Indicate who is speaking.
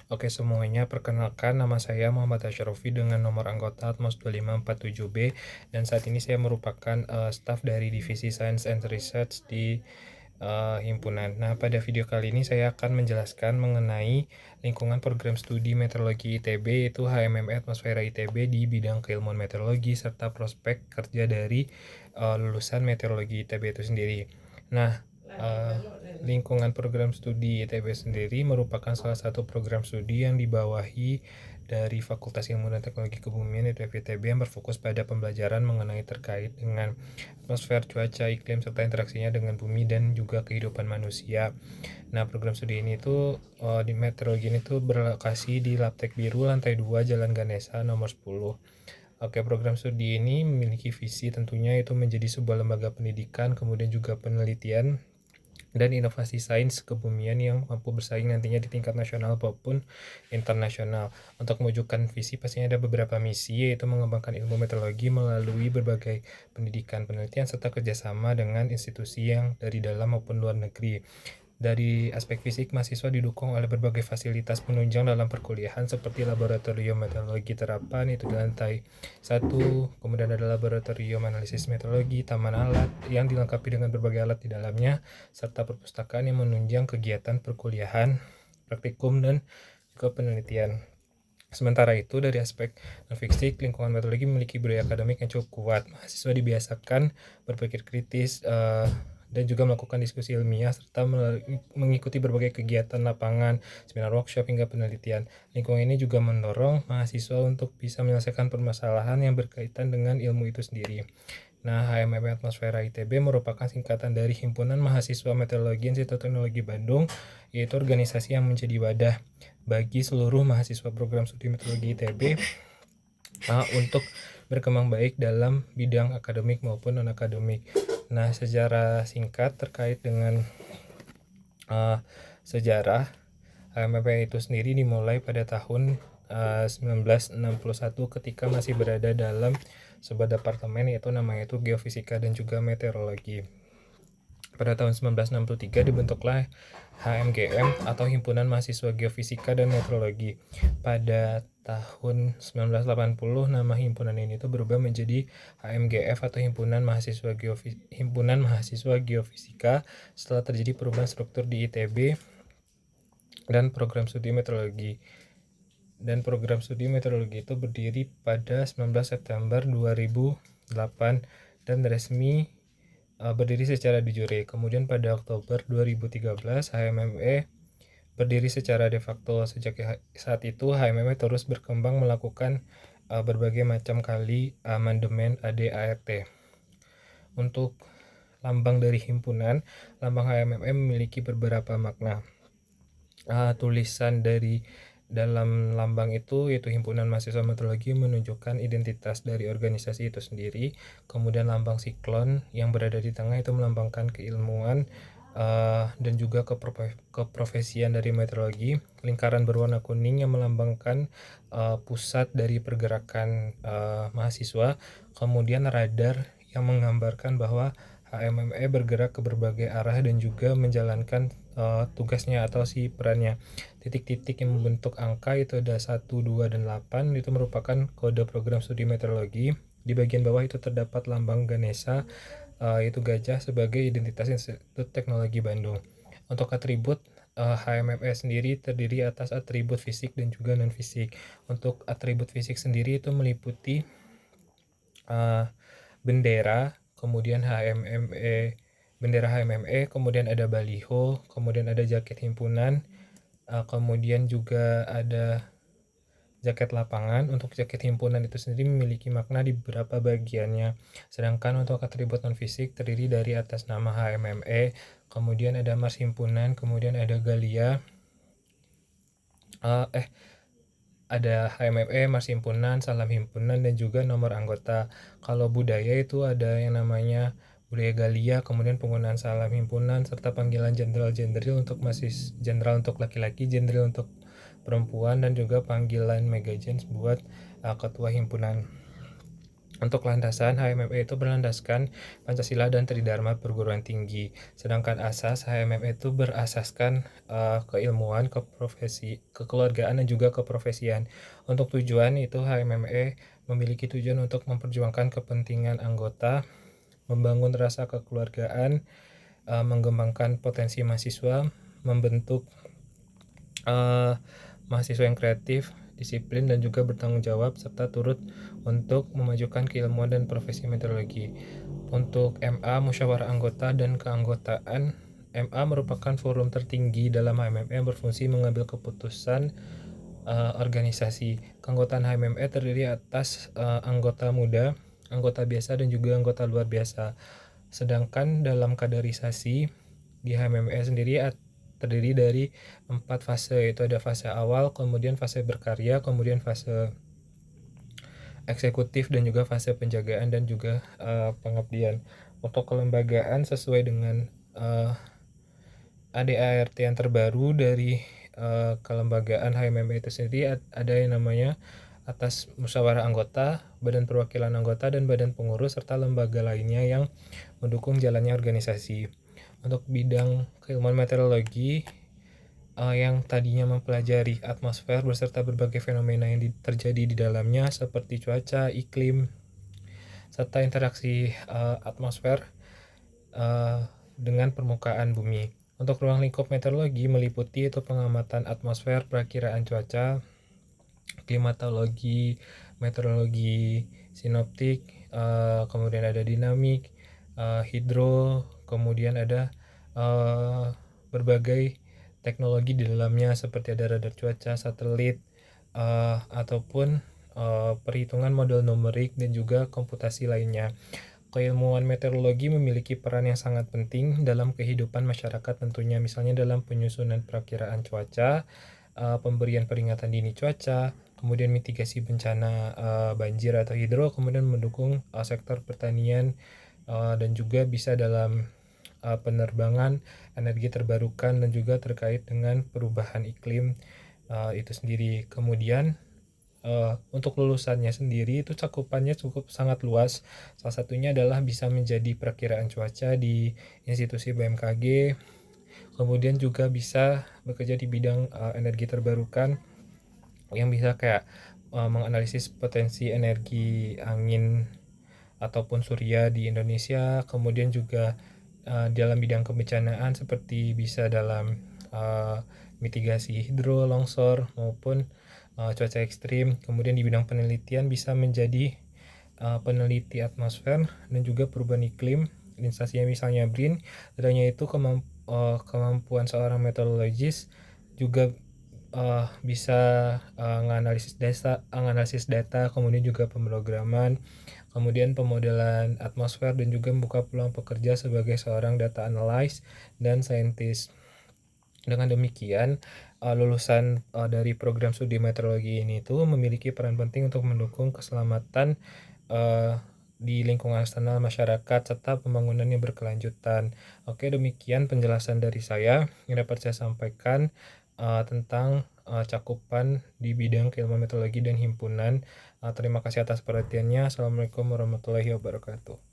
Speaker 1: Oke semuanya, perkenalkan nama saya Muhammad Asyrofi dengan nomor anggota Atmos 2547B dan saat ini saya merupakan staf dari Divisi Science and Research di himpunan. Nah, pada video kali ini saya akan menjelaskan mengenai lingkungan program studi meteorologi ITB yaitu HMM Atmosfera ITB di bidang keilmuan meteorologi serta prospek kerja dari lulusan meteorologi ITB itu sendiri. Nah, lingkungan program studi ITB sendiri merupakan salah satu program studi yang dibawahi dari Fakultas Ilmu dan Teknologi Kebumian ITB yang berfokus pada pembelajaran mengenai terkait dengan atmosfer, cuaca, iklim, serta interaksinya dengan bumi dan juga kehidupan manusia. Nah, program studi ini tuh di meteorologi ini tuh berlokasi di Labtek Biru lantai 2 Jalan Ganesa nomor 10. Oke, program studi ini memiliki visi tentunya itu menjadi sebuah lembaga pendidikan, kemudian juga penelitian dan inovasi sains kebumian yang mampu bersaing nantinya di tingkat nasional maupun internasional. Untuk mewujudkan visi pastinya ada beberapa misi, yaitu mengembangkan ilmu meteorologi melalui berbagai pendidikan penelitian serta kerjasama dengan institusi yang dari dalam maupun luar negeri. Dari aspek fisik, mahasiswa didukung oleh berbagai fasilitas penunjang dalam perkuliahan seperti laboratorium meteorologi terapan itu di lantai 1, kemudian ada laboratorium analisis meteorologi, taman alat yang dilengkapi dengan berbagai alat di dalamnya, serta perpustakaan yang menunjang kegiatan perkuliahan, praktikum, dan juga penelitian. Sementara itu, dari aspek non-fisik, lingkungan meteorologi memiliki budaya akademik yang cukup kuat. Mahasiswa dibiasakan berpikir kritis, dan juga melakukan diskusi ilmiah serta mengikuti berbagai kegiatan lapangan, seminar workshop hingga penelitian. Lingkungan ini juga mendorong mahasiswa untuk bisa menyelesaikan permasalahan yang berkaitan dengan ilmu itu sendiri. Nah, HMM Atmosfera ITB merupakan singkatan dari Himpunan Mahasiswa Meteorologi Institut Teknologi Bandung, yaitu organisasi yang menjadi wadah bagi seluruh mahasiswa program studi meteorologi ITB untuk berkembang baik dalam bidang akademik maupun non-akademik. Nah, secara singkat terkait dengan sejarah HMP itu sendiri dimulai pada tahun 1961 ketika masih berada dalam sebuah departemen yaitu namanya itu Geofisika dan juga Meteorologi. Pada tahun 1963 dibentuklah HMGM atau Himpunan Mahasiswa Geofisika dan Meteorologi. Pada tahun 1980 nama himpunan ini itu berubah menjadi HMGF atau Himpunan Mahasiswa Geofisika setelah terjadi perubahan struktur di ITB dan program studi meteorologi. Dan program studi meteorologi itu berdiri pada 19 September 2008 dan resmi berdiri secara de jure. Kemudian pada Oktober 2013 HMME berdiri secara de facto. Sejak saat itu HMME terus berkembang melakukan berbagai macam kali amandemen AD/ART. Untuk lambang dari himpunan, lambang HMME memiliki beberapa makna. Tulisan dari dalam lambang itu yaitu Himpunan Mahasiswa Meteorologi menunjukkan identitas dari organisasi itu sendiri. Kemudian lambang siklon yang berada di tengah itu melambangkan keilmuan dan juga keprofesian dari meteorologi. Lingkaran berwarna kuning yang melambangkan pusat dari pergerakan mahasiswa. Kemudian radar yang menggambarkan bahwa HMME bergerak ke berbagai arah dan juga menjalankan tugasnya atau si perannya. Titik-titik yang membentuk angka itu ada 1, 2, dan 8 itu merupakan kode program studi meteorologi. Di bagian bawah itu terdapat lambang Ganesha, yaitu gajah sebagai identitas Institut Teknologi Bandung. Untuk atribut HMFE sendiri terdiri atas atribut fisik dan juga non-fisik. Untuk atribut fisik sendiri itu meliputi bendera, kemudian bendera HMME, kemudian ada baliho, kemudian ada jaket himpunan, kemudian juga ada jaket lapangan. Untuk jaket himpunan itu sendiri memiliki makna di beberapa bagiannya. Sedangkan untuk atribut non-fisik terdiri dari atas nama HMME, kemudian ada Mars himpunan, kemudian ada Galia, ada HMME, Mars himpunan, salam himpunan, dan juga nomor anggota. Kalau budaya itu ada yang namanya budaya Galia, kemudian penggunaan salam himpunan, serta panggilan jenderal-jenderal untuk jenderal untuk laki-laki, jenderal untuk perempuan, dan juga panggilan megajens buat ketua himpunan. Untuk landasan, HMME itu berlandaskan Pancasila dan Tridharma perguruan tinggi. Sedangkan asas, HMME itu berasaskan keilmuan, kekeluargaan dan juga keprofesian. Untuk tujuan itu HMME memiliki tujuan untuk memperjuangkan kepentingan anggota, membangun rasa kekeluargaan, mengembangkan potensi mahasiswa, membentuk mahasiswa yang kreatif, disiplin, dan juga bertanggung jawab, serta turut untuk memajukan keilmuan dan profesi meteorologi. Untuk MA, musyawarah anggota dan keanggotaan, MA merupakan forum tertinggi dalam HMME yang berfungsi mengambil keputusan organisasi. Keanggotaan HMME terdiri atas anggota muda, anggota biasa, dan juga anggota luar biasa. Sedangkan dalam kaderisasi di HMME sendiri terdiri dari 4 fase, yaitu ada fase awal, kemudian fase berkarya, kemudian fase eksekutif, dan juga fase penjagaan dan juga pengabdian. Untuk kelembagaan sesuai dengan ADART yang terbaru dari kelembagaan HMME itu sendiri, ada yang namanya atas musyawarah anggota, badan perwakilan anggota, dan badan pengurus, serta lembaga lainnya yang mendukung jalannya organisasi. Untuk bidang keilmuan meteorologi yang tadinya mempelajari atmosfer beserta berbagai fenomena yang terjadi di dalamnya seperti cuaca, iklim, serta interaksi atmosfer dengan permukaan bumi. Untuk ruang lingkup meteorologi meliputi itu pengamatan atmosfer, perakiraan cuaca, klimatologi, meteorologi, sinoptik, kemudian ada dinamik, hidro, kemudian ada berbagai teknologi di dalamnya seperti ada radar cuaca, satelit, ataupun perhitungan model numerik dan juga komputasi lainnya. Keilmuan meteorologi memiliki peran yang sangat penting dalam kehidupan masyarakat tentunya, misalnya dalam penyusunan perakiraan cuaca, pemberian peringatan dini cuaca, kemudian mitigasi bencana banjir atau hidro, kemudian mendukung sektor pertanian, dan juga bisa dalam penerbangan, energi terbarukan, dan juga terkait dengan perubahan iklim itu sendiri. Kemudian untuk lulusannya sendiri itu cakupannya cukup sangat luas. Salah satunya adalah bisa menjadi perakiraan cuaca di institusi BMKG, kemudian juga bisa bekerja di bidang energi terbarukan yang bisa kayak menganalisis potensi energi angin ataupun surya di Indonesia, kemudian juga dalam bidang kebencanaan seperti bisa dalam mitigasi hidro, longsor, maupun cuaca ekstrim. Kemudian di bidang penelitian bisa menjadi peneliti atmosfer dan juga perubahan iklim. Instansinya misalnya BRIN, adanya itu kemampuan seorang meteorologis juga bisa analisis data, kemudian juga pemrograman, kemudian pemodelan atmosfer, dan juga membuka peluang pekerja sebagai seorang data analyst dan scientist. Dengan demikian, lulusan dari program studi meteorologi ini tuh memiliki peran penting untuk mendukung keselamatan di lingkungan eksternal masyarakat serta pembangunan yang berkelanjutan. Oke, demikian penjelasan dari saya yang dapat saya sampaikan tentang cakupan di bidang keilmuan meteorologi dan himpunan. Terima kasih atas perhatiannya. Assalamualaikum warahmatullahi wabarakatuh.